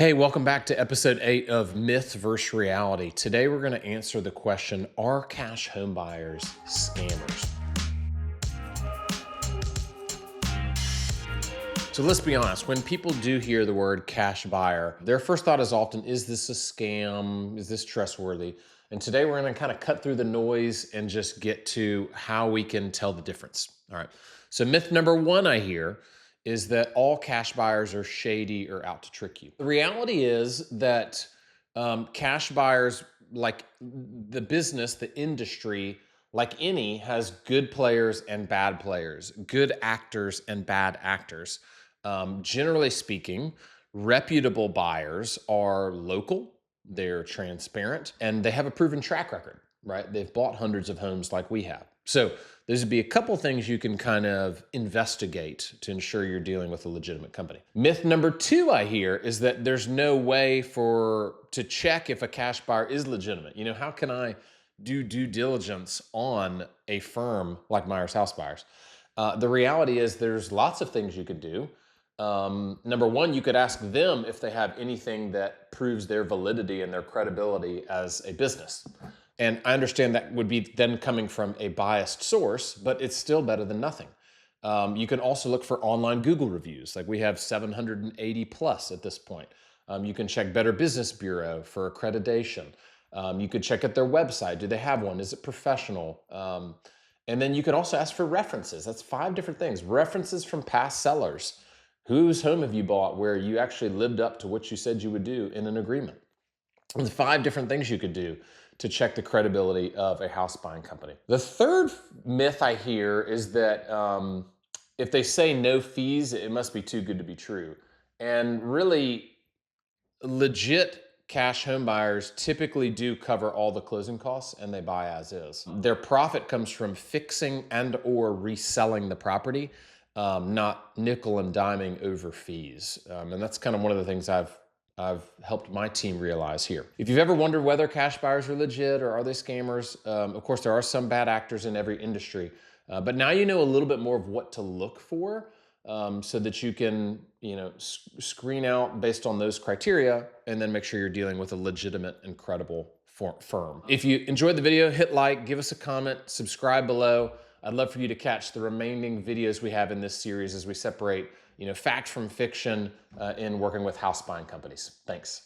Hey, welcome back to episode 8 of Myth vs. Reality. Today we're going to answer the question, are cash home buyers scammers? So let's be honest, when people do hear the word cash buyer, their first thought is often, is this a scam? Is this trustworthy? And today we're going to kind of cut through the noise and just get to how we can tell the difference. All right. So myth number one I hear is that all cash buyers are shady or out to trick you. The reality is that cash buyers, like the business, the industry, like any, has good players and bad players, good actors and bad actors. Generally speaking, reputable buyers are local, they're transparent, and they have a proven track record, right? They've bought hundreds of homes like we have. So there's be a couple things you can kind of investigate to ensure you're dealing with a legitimate company. Myth number two I hear is that there's no way to check if a cash buyer is legitimate. You know, how can I do due diligence on a firm like Myers House Buyers? The reality is there's lots of things you could do. Number one, you could ask them if they have anything that proves their validity and their credibility as a business. And I understand that would be then coming from a biased source, but it's still better than nothing. You can also look for online Google reviews. Like we have 780 plus at this point. You can check Better Business Bureau for accreditation. You could check out their website. Do they have one? Is it professional? And then you could also ask for references. That's 5 different things. References from past sellers. Whose home have you bought where you actually lived up to what you said you would do in an agreement? There's 5 different things you could do to check the credibility of a house buying company. The third myth I hear is that if they say no fees, it must be too good to be true. And really, legit cash home buyers typically do cover all the closing costs and they buy as is. Their profit comes from fixing and or reselling the property, not nickel and diming over fees. And that's kind of one of the things I've helped my team realize here. If you've ever wondered whether cash buyers are legit or are they scammers, of course, there are some bad actors in every industry. But now you know a little bit more of what to look for, so that you can, screen out based on those criteria and then make sure you're dealing with a legitimate and credible firm. If you enjoyed the video, hit like, give us a comment, subscribe below. I'd love for you to catch the remaining videos we have in this series as we separate, fact from fiction in working with house buying companies. Thanks.